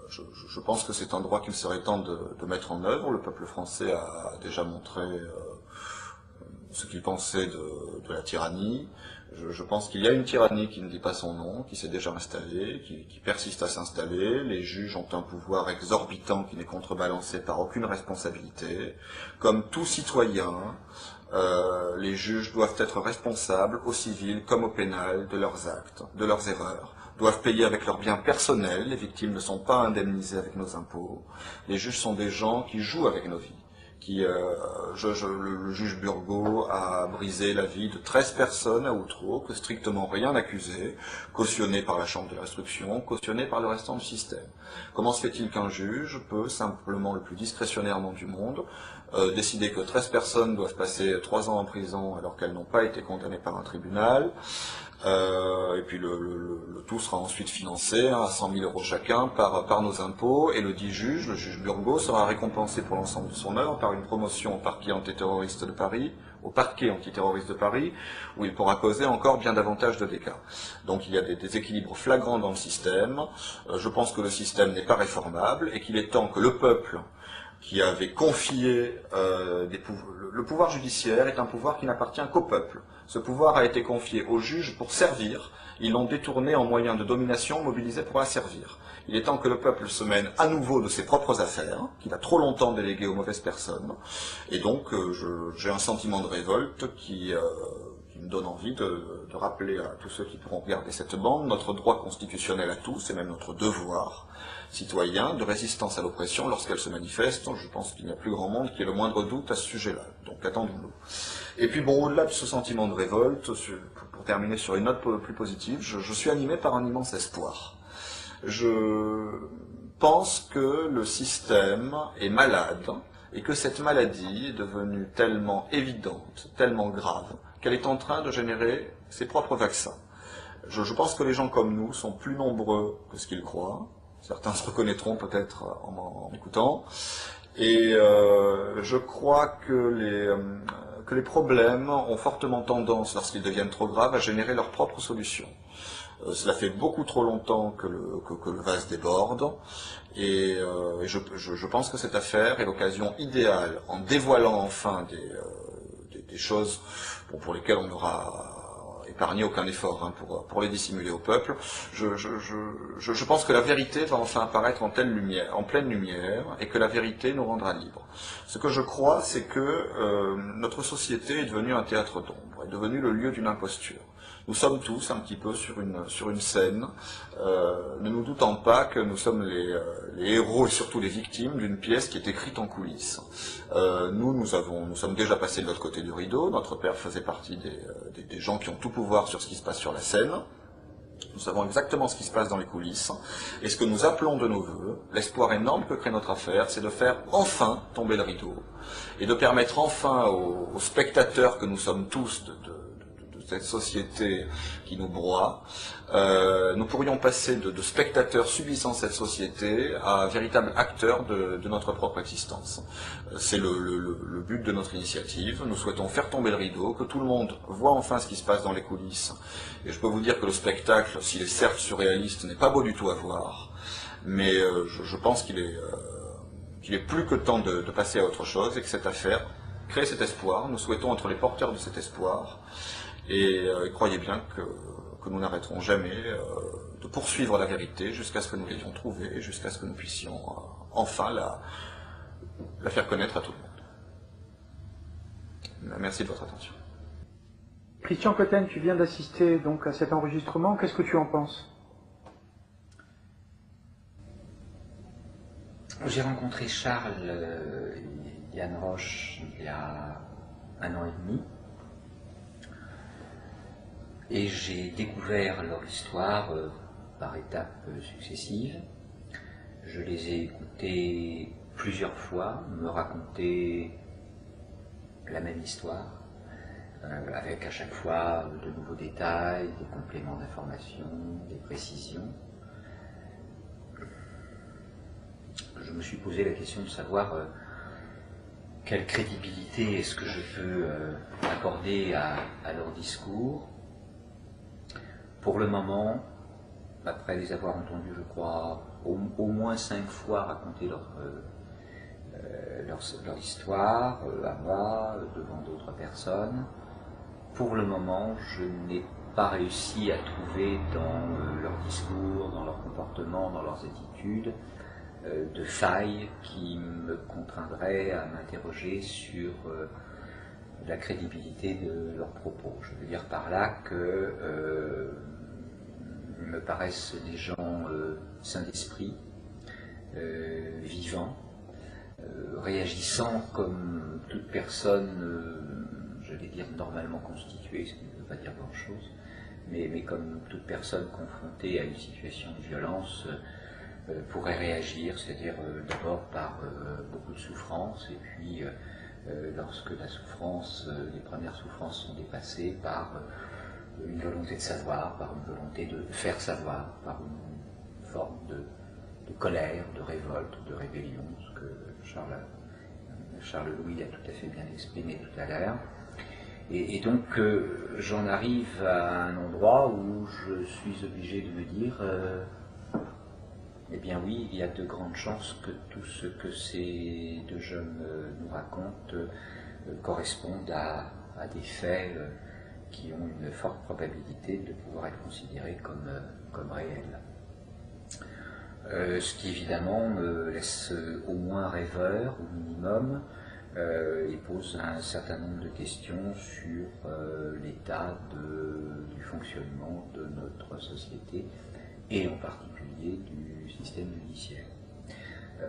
je pense que c'est un droit qu'il serait temps de mettre en œuvre. Le peuple français a déjà montré ce qu'il pensait de la tyrannie. Je pense qu'il y a une tyrannie qui ne dit pas son nom, qui s'est déjà installée, qui persiste à s'installer. Les juges ont un pouvoir exorbitant qui n'est contrebalancé par aucune responsabilité. Comme tout citoyen, les juges doivent être responsables, au civil comme au pénal, de leurs actes, de leurs erreurs, doivent payer avec leurs biens personnels, les victimes ne sont pas indemnisées avec nos impôts, les juges sont des gens qui jouent avec nos vies. Le juge Burgot a brisé la vie de 13 personnes à Outreau, que strictement rien accusé, cautionné par la Chambre de l'instruction, cautionné par le restant du système. Comment se fait-il qu'un juge peut, simplement le plus discrétionnairement du monde, décider que 13 personnes doivent passer 3 ans en prison alors qu'elles n'ont pas été condamnées par un tribunal, et puis le tout sera ensuite financé à 100 000 € chacun par nos impôts, et le dit juge, le juge Burgot, sera récompensé pour l'ensemble de son œuvre par une promotion au parquet antiterroriste de Paris, où il pourra causer encore bien davantage de dégâts. Donc il y a des déséquilibres flagrants dans le système. Je pense que le système n'est pas réformable et qu'il est temps que le peuple qui avait confié le pouvoir judiciaire est un pouvoir qui n'appartient qu'au peuple. Ce pouvoir a été confié aux juges pour servir. Ils l'ont détourné en moyen de domination mobilisé pour asservir. Il est temps que le peuple se mène à nouveau de ses propres affaires, qu'il a trop longtemps déléguées aux mauvaises personnes. Et donc j'ai un sentiment de révolte qui me donne envie de rappeler à tous ceux qui pourront regarder cette bande notre droit constitutionnel à tous, et même notre devoir citoyen de résistance à l'oppression lorsqu'elle se manifeste. Je pense qu'il n'y a plus grand monde qui ait le moindre doute à ce sujet-là. Donc attendons-nous. Et puis bon, au-delà de ce sentiment de révolte, pour terminer sur une note plus positive, je suis animé par un immense espoir. Je pense que le système est malade et que cette maladie est devenue tellement évidente, tellement grave, qu'elle est en train de générer ses propres vaccins. Je pense que les gens comme nous sont plus nombreux que ce qu'ils croient. Certains se reconnaîtront peut-être en m'écoutant. Et je crois que les problèmes ont fortement tendance, lorsqu'ils deviennent trop graves, à générer leurs propres solutions. Cela fait beaucoup trop longtemps que le vase déborde, et je pense que cette affaire est l'occasion idéale, en dévoilant enfin des choses pour lesquelles on n'aura épargné aucun effort pour les dissimuler au peuple. Je pense que la vérité va enfin apparaître en pleine lumière, et que la vérité nous rendra libres. Ce que je crois, c'est que notre société est devenue un théâtre d'ombre, est devenue le lieu d'une imposture. Nous sommes tous un petit peu sur une scène, ne nous doutant pas que nous sommes les héros et surtout les victimes d'une pièce qui est écrite en coulisses. Nous sommes déjà passés de l'autre côté du rideau. Notre père faisait partie des gens qui ont tout pouvoir sur ce qui se passe sur la scène. Nous savons exactement ce qui se passe dans les coulisses. Et ce que nous appelons de nos voeux, l'espoir énorme que crée notre affaire, c'est de faire enfin tomber le rideau et de permettre enfin aux spectateurs que nous sommes tous de cette société qui nous broie, nous pourrions passer de spectateurs subissant cette société à véritables acteurs de notre propre existence. C'est le but de notre initiative. Nous souhaitons faire tomber le rideau, que tout le monde voit enfin ce qui se passe dans les coulisses. Et je peux vous dire que le spectacle, s'il est certes surréaliste, n'est pas beau du tout à voir, mais je pense qu'il est plus que temps de passer à autre chose, et que cette affaire crée cet espoir. Nous souhaitons être les porteurs de cet espoir. Et croyez bien que nous n'arrêterons jamais de poursuivre la vérité jusqu'à ce que nous l'ayons trouvée, jusqu'à ce que nous puissions enfin la faire connaître à tout le monde. Merci de votre attention. Christian Cotten, tu viens d'assister donc à cet enregistrement. Qu'est-ce que tu en penses? J'ai rencontré Charles Yann Roche il y a 1 an et demi. Et j'ai découvert leur histoire par étapes successives. Je les ai écoutés plusieurs fois me raconter la même histoire, avec à chaque fois de nouveaux détails, des compléments d'information, des précisions. Je me suis posé la question de savoir quelle crédibilité est-ce que je peux accorder à leur discours. Pour le moment, après les avoir entendus, je crois, au moins 5 fois raconter leur histoire, à moi, devant d'autres personnes, pour le moment, je n'ai pas réussi à trouver dans leur discours, dans leur comportement, dans leurs attitudes, de failles qui me contraindraient à m'interroger sur la crédibilité de leurs propos. Je veux dire par là que ils me paraissent des gens sains d'esprit, vivants, réagissant comme toute personne, j'allais dire normalement constituée, ce qui ne veut pas dire grand-chose, mais comme toute personne confrontée à une situation de violence pourrait réagir, c'est-à-dire d'abord par beaucoup de souffrance, et puis lorsque la souffrance, les premières souffrances sont dépassées, par une volonté de savoir, par une volonté de faire savoir, par une forme de colère, de révolte, de rébellion, ce que Charles Louis a tout à fait bien exprimé tout à l'heure. Et donc j'en arrive à un endroit où je suis obligé de me dire eh bien oui, il y a de grandes chances que tout ce que ces deux jeunes nous racontent correspondent à des faits qui ont une forte probabilité de pouvoir être considérés comme réels. Ce qui évidemment me laisse au moins rêveur, au minimum, et pose un certain nombre de questions sur l'état du fonctionnement de notre société, et en particulier du système judiciaire.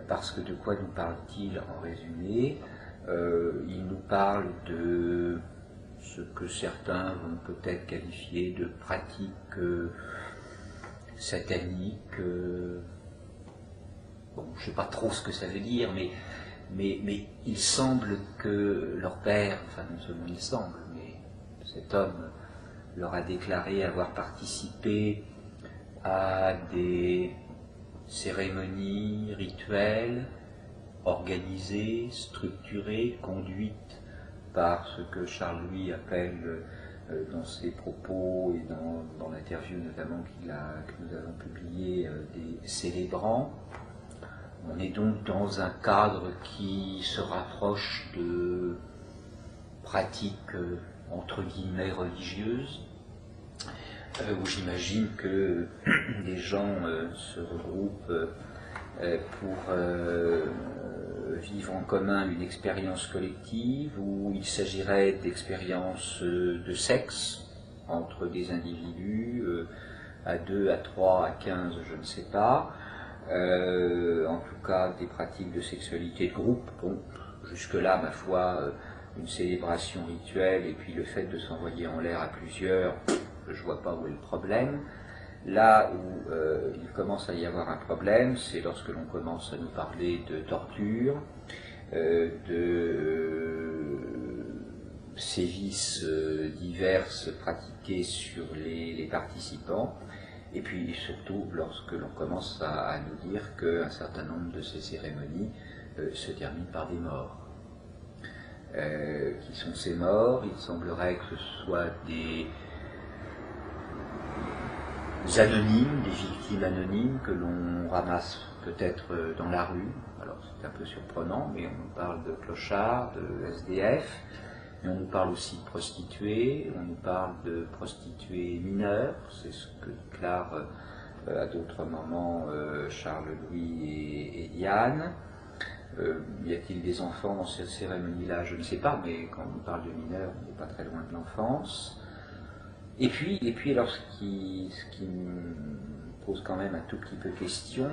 Parce que de quoi nous parle-t-il en résumé? Il nous parle de ce que certains vont peut-être qualifier de pratiques sataniques. Bon, je ne sais pas trop ce que ça veut dire, mais il semble que leur père, enfin non seulement il semble, mais cet homme leur a déclaré avoir participé à des cérémonies rituelles organisées, structurées, conduites par ce que Charles Louis appelle dans ses propos et dans l'interview notamment que nous avons publié des célébrants. On est donc dans un cadre qui se rapproche de pratiques entre guillemets religieuses, où j'imagine que des gens se regroupent pour vivre en commun une expérience collective, où il s'agirait d'expériences de sexe entre des individus, à 2, à 3, à 15, je ne sais pas, en tout cas des pratiques de sexualité de groupe. Bon, jusque-là, ma foi, une célébration rituelle et puis le fait de s'envoyer en l'air à plusieurs, je vois pas où est le problème. Là où il commence à y avoir un problème, c'est lorsque l'on commence à nous parler de torture, de sévices diverses pratiqués sur les participants, et puis surtout lorsque l'on commence à nous dire qu'un certain nombre de ces cérémonies se terminent par des morts. Qui sont ces morts? Il semblerait que ce soit des anonymes, des victimes anonymes que l'on ramasse peut-être dans la rue. Alors c'est un peu surprenant, mais on nous parle de clochards, de SDF, mais on nous parle aussi de prostituées, on nous parle de prostituées mineures, c'est ce que déclarent à d'autres moments Charles Louis et Diane. Y a-t-il des enfants dans cette cérémonie-là? Je ne sais pas, mais quand on parle de mineurs, on n'est pas très loin de l'enfance. Et puis alors ce qui me pose quand même un tout petit peu question,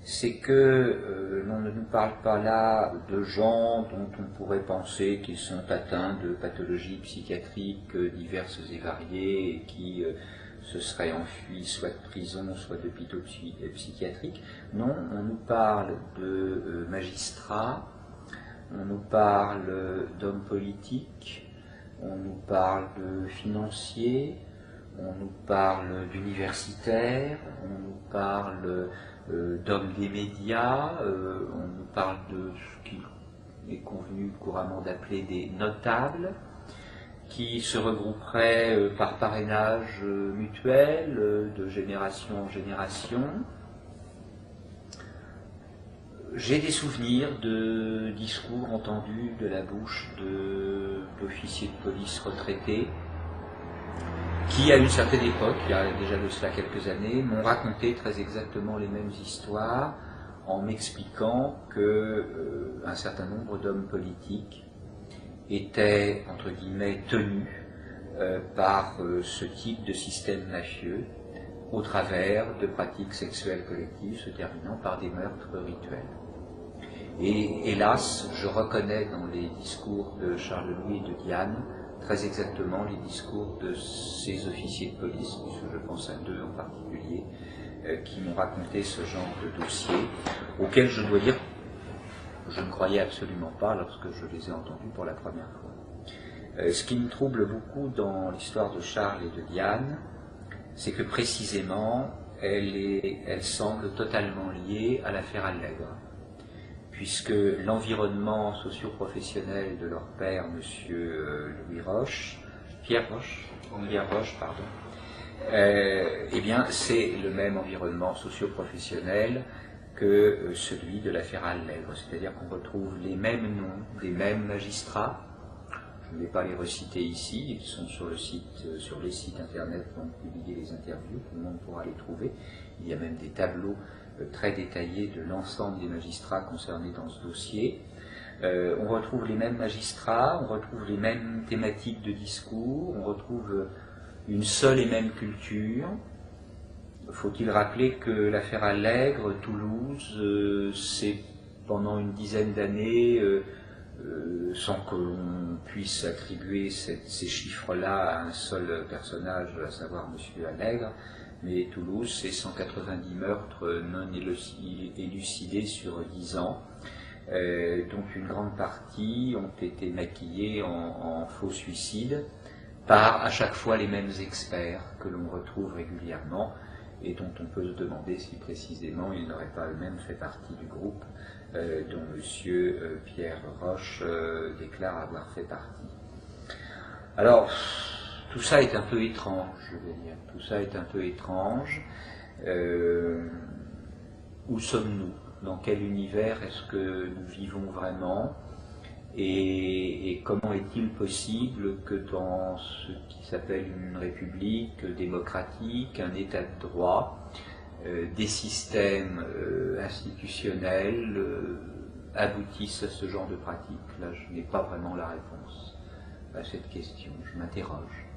c'est que l'on ne nous parle pas là de gens dont on pourrait penser qu'ils sont atteints de pathologies psychiatriques diverses et variées et qui se seraient enfuis soit de prison, soit d'hôpitaux psychiatriques. Non, on nous parle de magistrats, on nous parle d'hommes politiques, on nous parle de financiers, on nous parle d'universitaires, on nous parle d'hommes des médias, on nous parle de ce qui est convenu couramment d'appeler des notables, qui se regrouperaient par parrainage mutuel de génération en génération. J'ai des souvenirs de discours entendus de la bouche d'officiers de police retraités qui, à une certaine époque, il y a déjà de cela quelques années, m'ont raconté très exactement les mêmes histoires en m'expliquant qu'un certain nombre d'hommes politiques étaient, entre guillemets, tenus par ce type de système mafieux au travers de pratiques sexuelles collectives se terminant par des meurtres rituels. Et hélas, je reconnais dans les discours de Charles-Louis et de Diane très exactement les discours de ces officiers de police, puisque je pense à deux en particulier, qui m'ont raconté ce genre de dossier, auquel je dois dire je ne croyais absolument pas lorsque je les ai entendus pour la première fois. Ce qui me trouble beaucoup dans l'histoire de Charles et de Diane, c'est que précisément elle semble totalement liée à l'affaire Allègre, puisque l'environnement socio-professionnel de leur père, monsieur Pierre Roche, eh bien c'est le même environnement socio-professionnel que celui de l'affaire Allègre, c'est-à-dire qu'on retrouve les mêmes noms des mêmes magistrats. Je ne vais pas les reciter ici, ils sont sur les sites internet où on publie les interviews, tout le monde pourra les trouver. Il y a même des tableaux très détaillés de l'ensemble des magistrats concernés dans ce dossier. On retrouve les mêmes magistrats, on retrouve les mêmes thématiques de discours, on retrouve une seule et même culture. Faut-il rappeler que l'affaire Allègre, Toulouse, c'est pendant une dizaine d'années, sans que l'on puisse attribuer ces chiffres-là à un seul personnage, à savoir M. Allègre, mais Toulouse, c'est 190 meurtres non élucidés sur 10 ans, dont une grande partie ont été maquillés en faux suicides par à chaque fois les mêmes experts que l'on retrouve régulièrement et dont on peut se demander si précisément ils n'auraient pas eux-mêmes fait partie du groupe dont M. Pierre Roche déclare avoir fait partie. Alors, tout ça est un peu étrange, je veux dire. Tout ça est un peu étrange. Où sommes-nous? Dans quel univers est-ce que nous vivons vraiment? Et comment est-il possible que dans ce qui s'appelle une république démocratique, un état de droit, des systèmes institutionnels aboutissent à ce genre de pratiques? Là, je n'ai pas vraiment la réponse à cette question, je m'interroge.